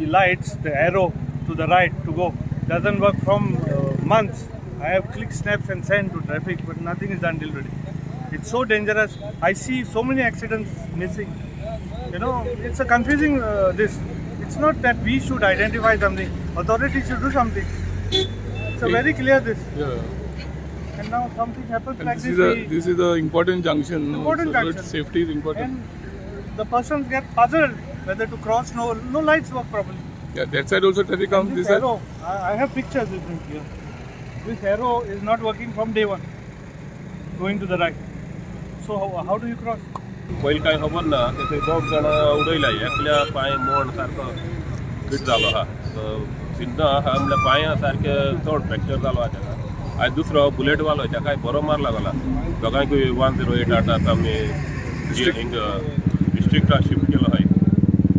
the lights, the arrow to the right to go, doesn't work from months. I have clicked snaps and sent to traffic, but nothing is done till today. It's so dangerous. I see so many accidents missing. You know, it's a confusing this. It's not that we should identify something. Authorities should do something. It's a very clear this. Yeah. And now something happens And like this is the important junction. Important so junction. Safety is important. And the persons get puzzled whether to cross. No lights work properly. Yeah, that side also traffic comes. This This side. arrow, I have pictures with me here. This arrow is not working from day one. Going to the right. So how do you cross? पहिले काय खबर ना ते थंय दोग जाणां उडयला एकल्या पांय मोड सारको फिट जालो आहा सिद्ध आहा म्हणल्यार पांयां सारके चड फ्रॅक्चर जालो आहा ताका आयज दुसरो बुलेटवालो ताकाय बरो मार लागला दोगांयकूय 108 आतां आमी डिस्ट्रिक्टाक शिफ्ट केलो आहाय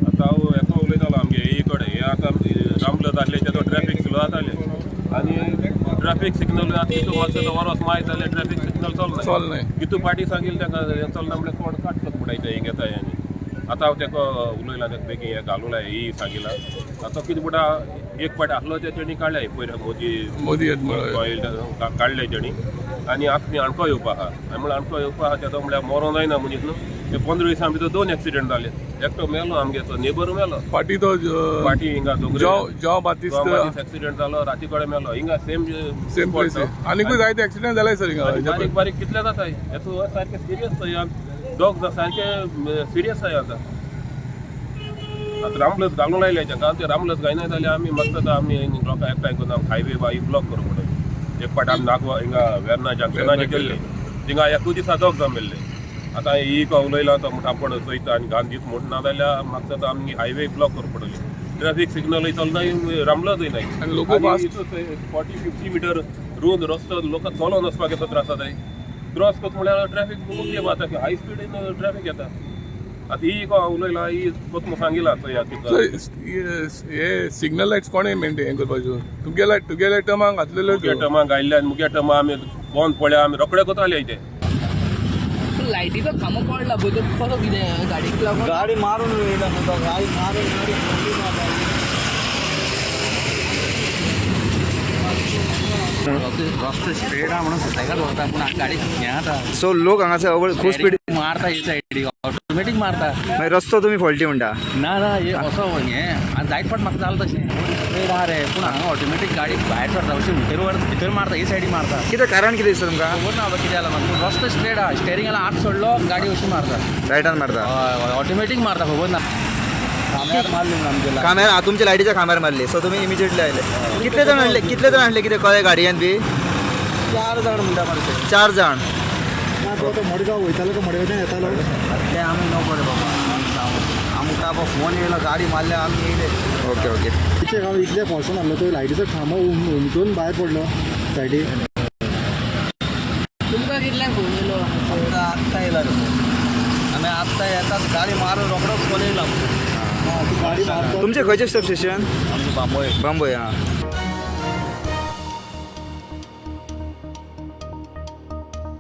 आतां हांव येतो उलयतालो आमगे हे कडेन हे आतां रामलो जाल्ले तेजो ट्रॅफिक स्लो जाताले आनी ट्रॅफिक सिग्नल तितू मातसो वरोस मायत जाल्यार ट्रॅफिक सिग्नल चलना कितू पाटी सांगिल्लें ताका चलना म्हणल्यार कोण काडटत पडायता हे घेताय आनी आतां हांव ताका उलयलां ताका बेगीन हे घालूं लाय ही सांगिलां आतां कितें बुटा एक पाटी आसलो ते तेणी काडल्या पयर मोदी ऑयल काडले तेणी आनी आतां अणको येवपा आहा म्हणल्यार अणको येवपा आहा तेजो म्हणल्यार मरो जायना मनीस न्हू ते 15 दिसां भितर 2 एक्सिडेंट जाले एकटो मेलो आमगे नेबर मेलो पाटी तो पाटी हिंगा जॉ बातिस्त एक्सिडेंट जालो राती कडेन मेलो हिंगा सेम प्लेस आनीकूय जायते एक्सिडेंट जालाय सर हिंगा बारीक बारीक कितले जाताय हेतू सारके सिरियस थंय डॉग सारके सिरियस आहाय आतां रामलस घालूंक लायले तांकां ते रामलस घायनाय जाल्यार आमी मागता आमी लोकां एकठांय करून आमी हायवे बाय ब्लॉक करूं म्हणून एक पाट आमी नागवा हिंगा वेर्ना जंक्शनाचेर गेल्ले थिंगा एकूच दिसा दोग जावन मेल्ले आतां ही उलयला तो म्हणटा आपण चोयता आनी घान दीत म्हणून ना जाल्यार मागता आमी हायवे ब्लॉक करूं पडटली ट्रॅफिक सिग्नलूय चलनाय रामलसूय नाय आनी लोक 40-50 मिटर रोड रस्तो लोक चलोन वचपाक येता त्रास जाताय क्रॉस करता म्हळ्यार ट्रॅफिक खूब येता हाय स्पीडीन ट्रॅफिक येता आतां ही उलयला ही कोत सांगिला हे सिग्नल लायट्स कोणे मेंटेन करपाच्यो तुगे लायटमाक घातलेल्यो टर्माक घायल्ले आनी मुगे टर्मा आमी बंद पळया आमी रोखडे कोताले ते लायटीचो खांबो पडला पळय तो कसो कितें गाडीक लागून गाडी मारून येयला तो गाडी मारून रस्तो स्ट्रेट आहा म्हणून सुसायकार वता पूण गाडी हें आतां सो लोक हांगासर खूब स्पीड मारता हे सायडीक ऑटोमॅटीक मारता मागीर रस्तो तुमी फॉल्टी म्हणटा ना हे असो हें जायत फावट म्हाका जालें तशें स्ट्रेट आहा रे पूण हांगा ऑटोमॅटीक गाडी भायर सरता अशें भितर मारता हे सायडीक मारता कितें कारण कितें दिसता तुमकां खबर ना कितें जालां म्हाका रस्तो स्ट्रेट आहा स्टेरिंगाला आत सोडलो गाडी अशी मारता रायटान मारता हय ऑटोमॅटीक मारता खबर ना खांब्यार मारली आमचे खांब्यार तुमच्या लायटीच्या खांब्यार मारली सो तुमी इमिजिएटली आयले कितले जाण आणले कितें कळ्ळें गाडयेन बी 4 जाण म्हणटा मरे 4 जाण तो मडगांव वयतालो तो मडगांवच्यान येतालो ते आमी नको रे बाबा आमकां फोन येयलो गाडी मारल्या आमी येयले ओके ओके तिचे हांव इतले फोर्सान आहलो तो लायटीचो खांबो उमटून भायर पडलो सायडीक तुमकां कितल्यांक फोन येयलो आमकां आत्तां येयला रे आमी आत्तां येतात गाडी मारून रोखडोच फोन येयला गाडी मारतो तुमचें खंयचें सब स्टेशन आमचें बांबोळे बांबोय हां